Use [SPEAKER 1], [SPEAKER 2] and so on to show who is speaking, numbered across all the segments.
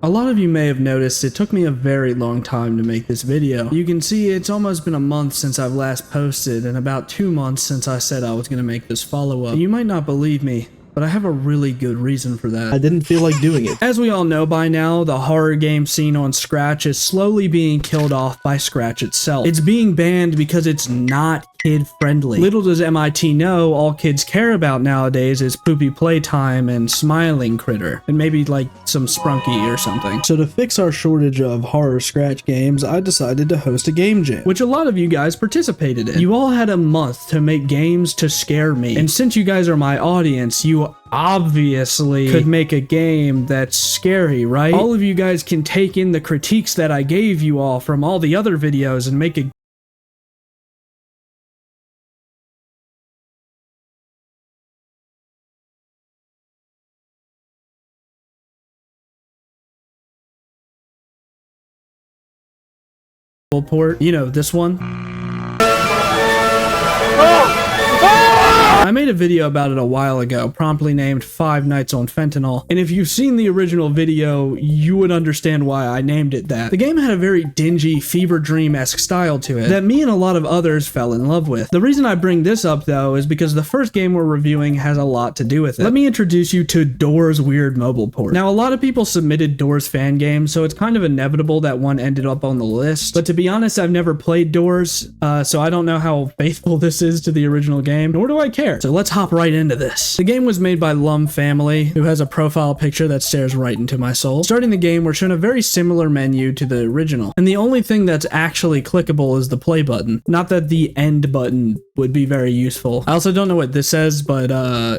[SPEAKER 1] A lot of you may have noticed it took me a very long time to make this video. You can see it's almost been a month since I've last posted and about 2 months since I said I was going to make this follow-up. You might not believe me, but I have a really good reason for that.
[SPEAKER 2] I didn't feel like doing it.
[SPEAKER 1] As we all know by now, the horror game scene on Scratch is slowly being killed off by Scratch itself. It's being banned because it's not kid-friendly. Little does MIT know, all kids care about nowadays is Poopy Playtime and Smiling Critter, and maybe like some Sprunky or something.
[SPEAKER 2] So to fix our shortage of horror Scratch games, I decided to host a game jam.
[SPEAKER 1] Which a lot of you guys participated in. You all had a month to make games to scare me, and since you guys are my audience, you obviously could make a game that's scary, right? All of you guys can take in the critiques that I gave you all from all the other videos and make a port. You know, this one. I made a video about it a while ago, promptly named 5 Nights on Fentanyl, and if you've seen the original video, you would understand why I named it that. The game had a very dingy, fever dream-esque style to it that me and a lot of others fell in love with. The reason I bring this up, though, is because the first game we're reviewing has a lot to do with it. Let me introduce you to Doors' weird mobile port. Now, a lot of people submitted Doors fan games, so it's kind of inevitable that one ended up on the list, but to be honest, I've never played Doors, so I don't know how faithful this is to the original game, nor do I care. So let's hop right into this. The game was made by Lum Family, who has a profile picture that stares right into my soul. Starting the game, we're shown a very similar menu to the original, and the only thing that's actually clickable is the play button. Not that the end button would be very useful. I also don't know what this says, but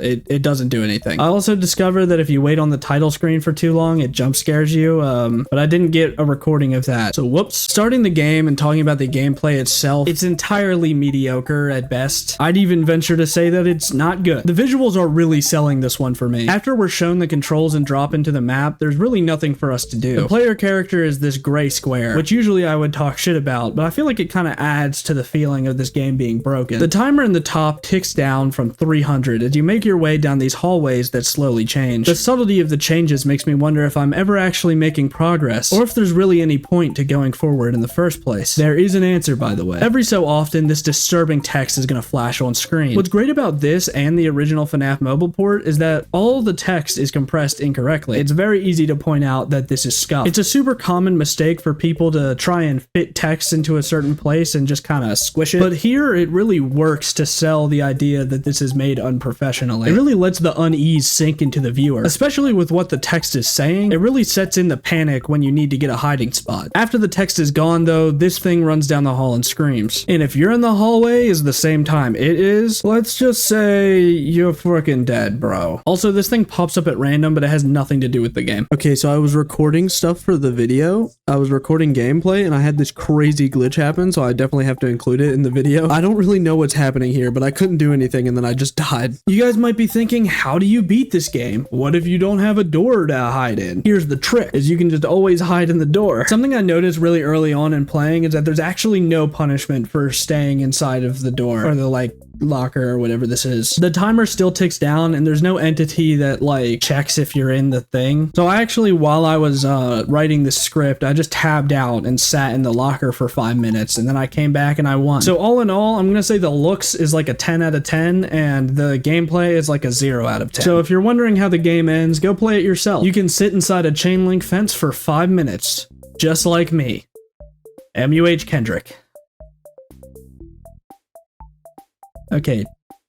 [SPEAKER 1] it doesn't do anything. I also discovered that if you wait on the title screen for too long, it jump scares you, but I didn't get a recording of that, so whoops. Starting the game and talking about the gameplay itself, it's entirely mediocre at best. I'd even venture to say that it's not good. The visuals are really selling this one for me. After we're shown the controls and drop into the map, there's really nothing for us to do. The player character is this gray square, which usually I would talk shit about, but I feel like it kind of adds to the feeling of this game being broken. The timer in the top ticks down from 300 as you make your way down these hallways that slowly change. The subtlety of the changes makes me wonder if I'm ever actually making progress, or if there's really any point to going forward in the first place. There is an answer, by the way. Every so often, this disturbing text is going to flash on screen. What's great about this and the original FNAF mobile port is that all the text is compressed incorrectly. It's very easy to point out that this is scuffed. It's a super common mistake for people to try and fit text into a certain place and just kind of squish it, but here it really works to sell the idea that this is made unprofessionally. It really lets the unease sink into the viewer, especially with what the text is saying. It really sets in the panic when you need to get a hiding spot. After the text is gone though, this thing runs down the hall and screams. And if you're in the hallway is the same time it is, let's just say you're freaking dead, bro. Also, this thing pops up at random, but it has nothing to do with the game.
[SPEAKER 2] Okay, so I was recording stuff for the video. I was recording gameplay and I had this crazy glitch happen, so I definitely have to include it in the video. I don't really know what's happening here, but I couldn't do anything and then I just died.
[SPEAKER 1] You guys might be thinking, how do you beat this game? What if you don't have a door to hide in? Here's the trick, is you can just always hide in the door. Something I noticed really early on in playing is that there's actually no punishment for staying inside of the door, or the like locker or whatever this is. The timer still ticks down and there's no entity that like checks if you're in the thing. So I actually, while I was writing this script, I just tabbed out and sat in the locker for 5 minutes and then I came back and I won. So all in all, I'm gonna say the looks is like a 10 out of 10 and the gameplay is like a 0 out of 10. So if you're wondering how the game ends, go play it yourself. You can sit inside a chain link fence for 5 minutes, just like me. MuhKendric. Okay,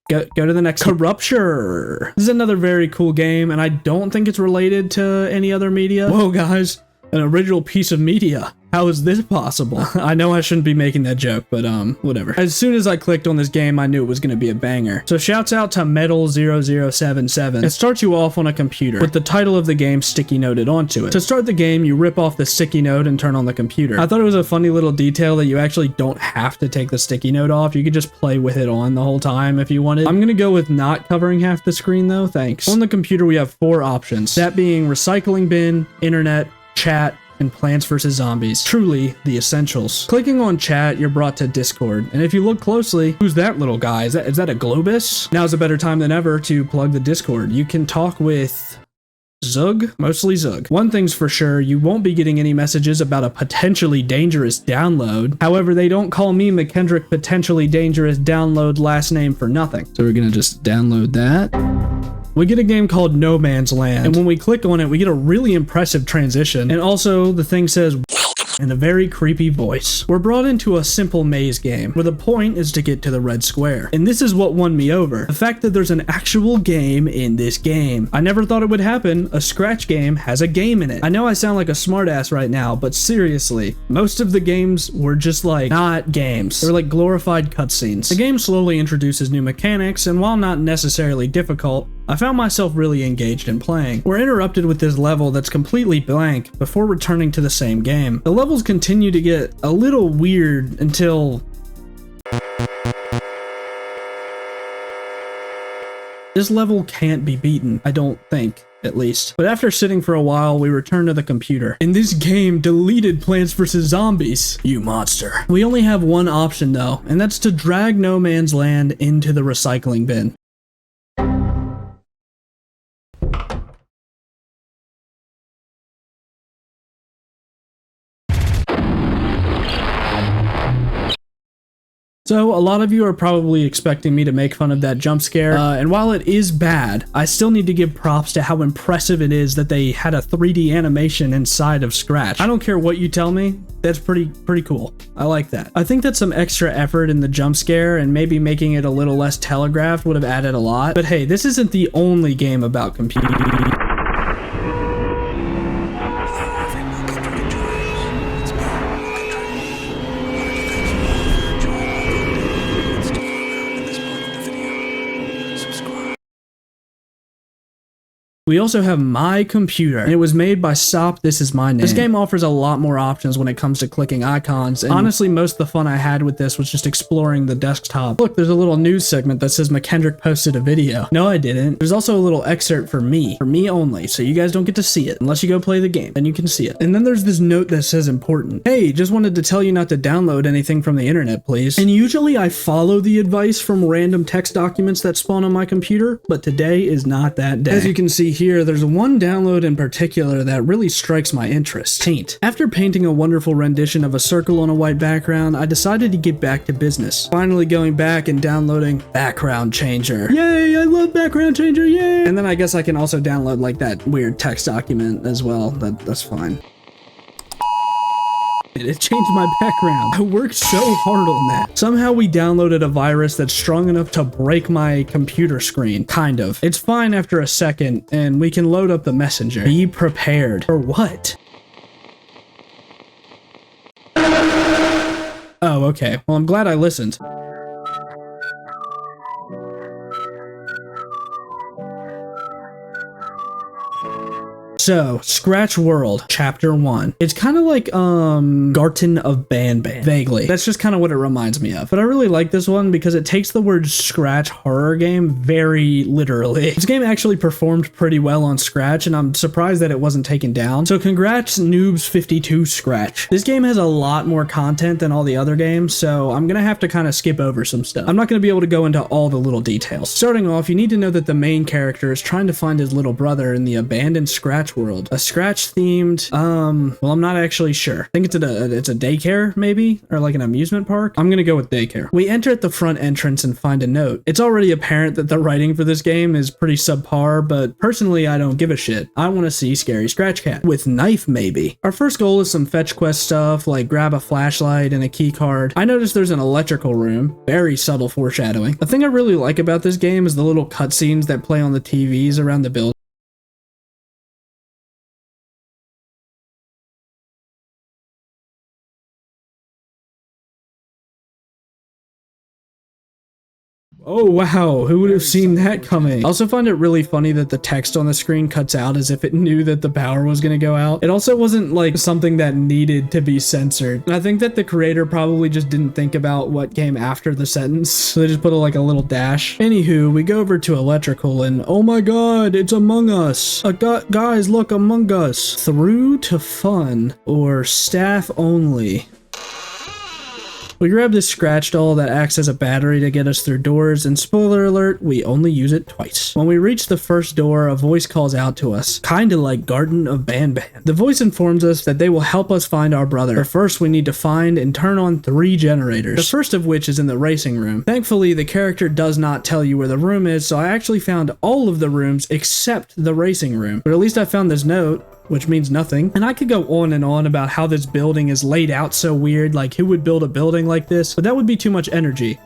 [SPEAKER 1] go to the next. Corrupture. This is another very cool game, and I don't think it's related to any other media. Whoa, guys, an original piece of media. How is this possible? I know I shouldn't be making that joke, but whatever. As soon as I clicked on this game, I knew it was going to be a banger. So shouts out to Metal0077. It starts you off on a computer with the title of the game sticky noted onto it. To start the game, you rip off the sticky note and turn on the computer. I thought it was a funny little detail that you actually don't have to take the sticky note off. You could just play with it on the whole time if you wanted. I'm going to go with not covering half the screen though, thanks. On the computer, we have 4 options. That being recycling bin, internet, chat, and Plants vs. Zombies. Truly the essentials. Clicking on chat, you're brought to Discord. And if you look closely, who's that little guy? Is that a Globus? Now's a better time than ever to plug the Discord. You can talk with Zug? Mostly Zug. One thing's for sure, you won't be getting any messages about a potentially dangerous download. However, they don't call me MuhKendric potentially dangerous download last name for nothing. So we're gonna just download that. We get a game called No Man's Land, and when we click on it, we get a really impressive transition. And also, the thing says in a very creepy voice. We're brought into a simple maze game, where the point is to get to the red square. And this is what won me over. The fact that there's an actual game in this game. I never thought it would happen. A Scratch game has a game in it. I know I sound like a smartass right now, but seriously, most of the games were just like, not games. They're like glorified cutscenes. The game slowly introduces new mechanics, and while not necessarily difficult, I found myself really engaged in playing. We're interrupted with this level that's completely blank before returning to the same game. The levels continue to get a little weird until this level can't be beaten, I don't think, at least. But after sitting for a while, we return to the computer. And this game deleted Plants vs. Zombies. You monster. We only have one option though, and that's to drag No Man's Land into the recycling bin. So, a lot of you are probably expecting me to make fun of that jump scare, and while it is bad, I still need to give props to how impressive it is that they had a 3D animation inside of Scratch. I don't care what you tell me, that's pretty cool. I like that. I think that some extra effort in the jump scare and maybe making it a little less telegraphed would have added a lot, but hey, this isn't the only game about computing. We also have My Computer, and it was made by Stop This Is My Name. This game offers a lot more options when it comes to clicking icons, and honestly, most of the fun I had with this was just exploring the desktop. Look, there's a little news segment that says MuhKendric posted a video. No, I didn't. There's also a little excerpt for me only, so you guys don't get to see it unless you go play the game, then you can see it. And then there's this note that says important. Hey, just wanted to tell you not to download anything from the internet, please. And usually I follow the advice from random text documents that spawn on my computer, but today is not that day. As you can see here, there's one download in particular that really strikes my interest. Paint. After painting a wonderful rendition of a circle on a white background, I decided to get back to business. Finally going back and downloading Background Changer. Yay, I love Background Changer, yay! And then I guess I can also download like that weird text document as well. That's fine. It changed my background. I worked so hard on that. Somehow we downloaded a virus that's strong enough to break my computer screen. Kind of. It's fine after a second, and we can load up the messenger. Be prepared. For what? Oh, okay. Well, I'm glad I listened. So, Scratch World, Chapter 1. It's kind of like, Garten of Banban. Vaguely. That's just kind of what it reminds me of. But I really like this one because it takes the word Scratch horror game very literally. This game actually performed pretty well on Scratch, and I'm surprised that it wasn't taken down. So congrats, Noobs52 Scratch. This game has a lot more content than all the other games, so I'm gonna have to kind of skip over some stuff. I'm not gonna be able to go into all the little details. Starting off, you need to know that the main character is trying to find his little brother in the abandoned Scratch world. A Scratch themed, well, I'm not actually sure. I think it's a daycare, maybe? Or like an amusement park? I'm gonna go with daycare. We enter at the front entrance and find a note. It's already apparent that the writing for this game is pretty subpar, but personally, I don't give a shit. I want to see Scary Scratch Cat. With knife, maybe. Our first goal is some fetch quest stuff, like grab a flashlight and a key card. I noticed there's an electrical room. Very subtle foreshadowing. The thing I really like about this game is the little cutscenes that play on the TVs around the building. Oh wow, who would have seen that coming? I also find it really funny that the text on the screen cuts out as if it knew that the power was gonna go out. It also wasn't like something that needed to be censored. And I think that the creator probably just didn't think about what came after the sentence, so they just put like a little dash. Anywho, we go over to electrical and oh my god, it's Among Us. Guys, look, Among Us. Through to fun or staff only. We grab this scratch doll that acts as a battery to get us through doors, and spoiler alert, we only use it twice. When we reach the first door, a voice calls out to us, kinda like Garden of Banban. The voice informs us that they will help us find our brother, but first we need to find and turn on 3 generators, the first of which is in the racing room. Thankfully, the character does not tell you where the room is, so I actually found all of the rooms except the racing room. But at least I found this note, which means nothing. And I could go on and on about how this building is laid out so weird, like who would build a building like this, but that would be too much energy.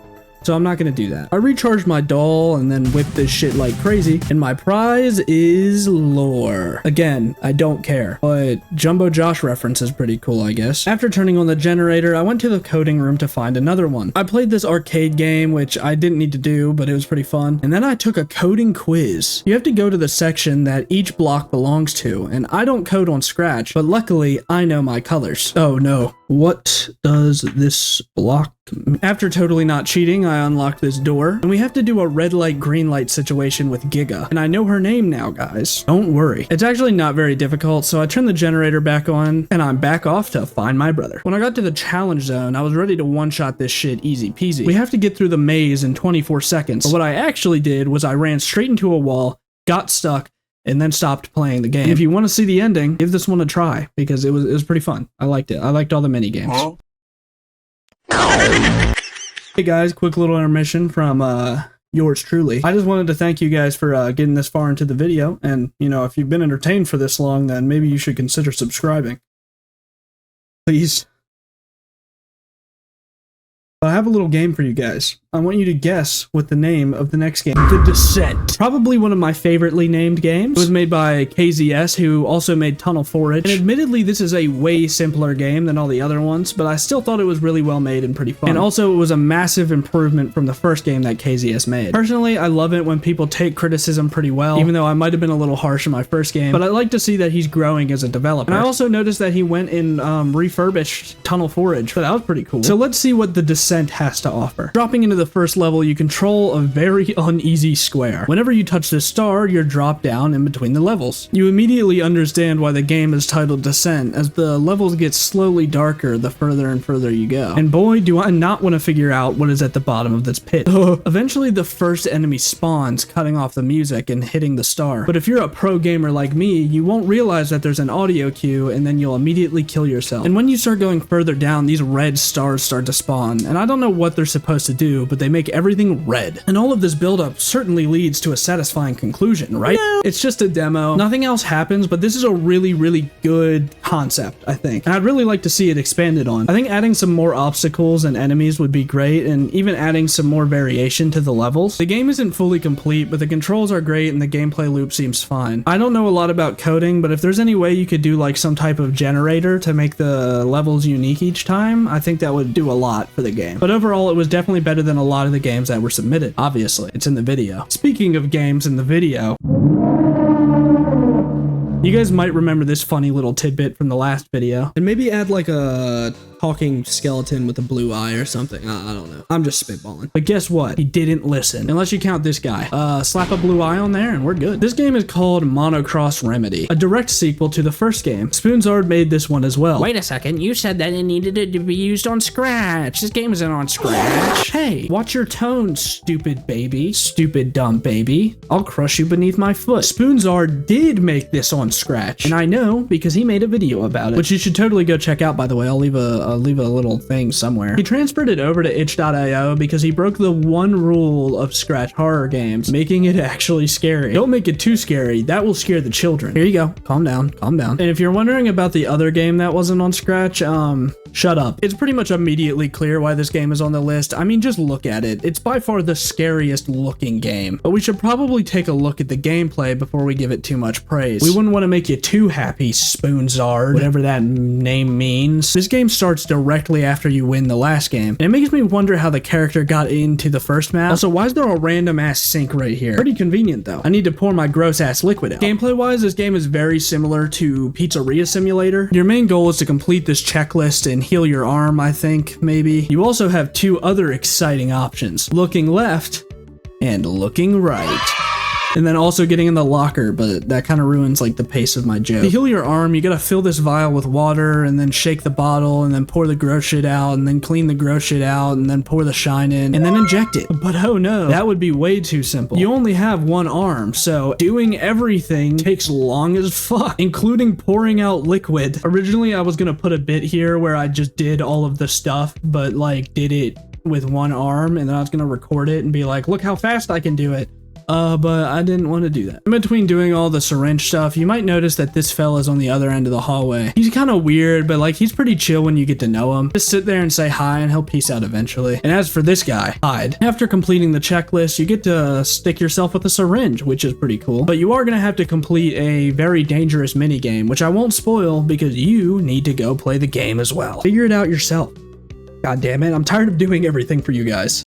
[SPEAKER 1] So I'm not gonna do that. I recharged my doll and then whipped this shit like crazy, and my prize is lore. Again, I don't care, but Jumbo Josh reference is pretty cool, I guess. After turning on the generator, I went to the coding room to find another one. I played this arcade game, which I didn't need to do, but it was pretty fun. And then I took a coding quiz. You have to go to the section that each block belongs to, and I don't code on Scratch, but luckily I know my colors. Oh no. What does this block mean? After totally not cheating, I unlocked this door, and we have to do a red light, green light situation with Giga. And I know her name now, guys. Don't worry. It's actually not very difficult, so I turned the generator back on, and I'm back off to find my brother. When I got to the challenge zone, I was ready to one-shot this shit easy peasy. We have to get through the maze in 24 seconds, but what I actually did was I ran straight into a wall, got stuck, and then stopped playing the game. If you want to see the ending, give this one a try, because it was pretty fun. I liked it. I liked all the mini games. Hey guys, quick little intermission from yours truly. I just wanted to thank you guys for getting this far into the video, and you know, if you've been entertained for this long, then maybe you should consider subscribing. Please. I have a little game for you guys. I want you to guess what the name of the next game, The Descent. Probably one of my favoritely named games. It was made by KZS, who also made Tunnel Forage. And admittedly, this is a way simpler game than all the other ones, but I still thought it was really well made and pretty fun. And also, it was a massive improvement from the first game that KZS made. Personally, I love it when people take criticism pretty well, even though I might have been a little harsh in my first game, but I like to see that he's growing as a developer. And I also noticed that he went and refurbished Tunnel Forage, so that was pretty cool. So let's see what The Descent has to offer. Dropping into the first level, you control a very uneasy square. Whenever you touch this star, you're dropped down in between the levels. You immediately understand why the game is titled Descent, as the levels get slowly darker the further and further you go. And boy, do I not want to figure out what is at the bottom of this pit. Eventually, the first enemy spawns, cutting off the music and hitting the star. But if you're a pro gamer like me, you won't realize that there's an audio cue, and then you'll immediately kill yourself. And when you start going further down, these red stars start to spawn, and I don't know what they're supposed to do, but they make everything red. And all of this buildup certainly leads to a satisfying conclusion, right? No, it's just a demo. Nothing else happens, but this is a really, really good concept, I think. And I'd really like to see it expanded on. I think adding some more obstacles and enemies would be great, and even adding some more variation to the levels. The game isn't fully complete, but the controls are great and the gameplay loop seems fine. I don't know a lot about coding, but if there's any way you could do like some type of generator to make the levels unique each time, I think that would do a lot for the game. But overall, it was definitely better than a lot of the games that were submitted. Obviously, it's in the video. Speaking of games in the video, you guys might remember this funny little tidbit from the last video.
[SPEAKER 2] And maybe add like a talking skeleton with a blue eye or something. I don't know. I'm just spitballing.
[SPEAKER 1] But guess what? He didn't listen. Unless you count this guy. Slap a blue eye on there and we're good. This game is called Monocross Remedy, a direct sequel to the first game. Spoonzard made this one as well.
[SPEAKER 3] Wait a second, you said that it needed it to be used on Scratch. This game isn't on Scratch.
[SPEAKER 1] Hey, watch your tone, stupid baby. Stupid dumb baby. I'll crush you beneath my foot. Spoonzard did make this on Scratch, and I know because he made a video about it, which you should totally go check out, by the way. I'll leave a little thing somewhere. He transferred it over to itch.io because he broke the one rule of Scratch horror games, making it actually scary. Don't make it too scary. That will scare the children. Here you go. Calm down. Calm down. And if you're wondering about the other game that wasn't on Scratch, shut up. It's pretty much immediately clear why this game is on the list. I mean, just look at it. It's by far the scariest looking game. But we should probably take a look at the gameplay before we give it too much praise. We wouldn't want to make you too happy, Spoonzard, whatever that name means. This game starts directly after you win the last game, and it makes me wonder how the character got into the first map. Also, why is there a random ass sink right here? Pretty convenient though. I need to pour my gross ass liquid out. Gameplay wise, this game is very similar to Pizzeria Simulator. Your main goal is to complete this checklist and heal your arm, I think, maybe. You also have two other exciting options, looking left and looking right. And then also getting in the locker, but that kind of ruins like the pace of my joke. To heal your arm, you gotta fill this vial with water and then shake the bottle and then pour the gross shit out and then clean the gross shit out and then pour the shine in and then inject it. But oh no, that would be way too simple. You only have one arm, so doing everything takes long as fuck, including pouring out liquid. Originally, I was gonna put a bit here where I just did all of the stuff, but like did it with one arm, and then I was gonna record it and be like, look how fast I can do it. But I didn't want to do that. In between doing all the syringe stuff, you might notice that this fella's on the other end of the hallway. He's kind of weird, but like he's pretty chill when you get to know him. Just sit there and say hi and he'll peace out eventually. And as for this guy, hide. After completing the checklist, you get to stick yourself with a syringe, which is pretty cool. But you are going to have to complete a very dangerous mini game, which I won't spoil because you need to go play the game as well. Figure it out yourself. God damn it, I'm tired of doing everything for you guys.